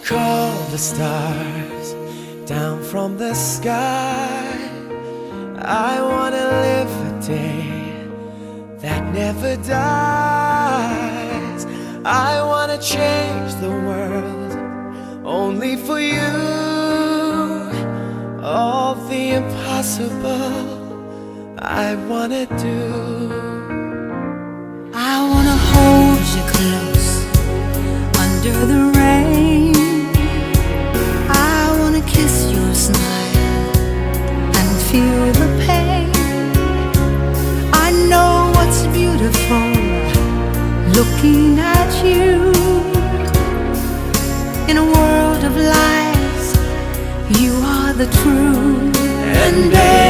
Call the stars down from the sky. I wanna live a day that never dies. I wanna change the world only for you. All the impossible I wanna do. I wanna hold you close under the rain. I wanna kiss your smile and feel the pain. I know what's beautiful looking at you. In a world of lies, you are the truth. And baby,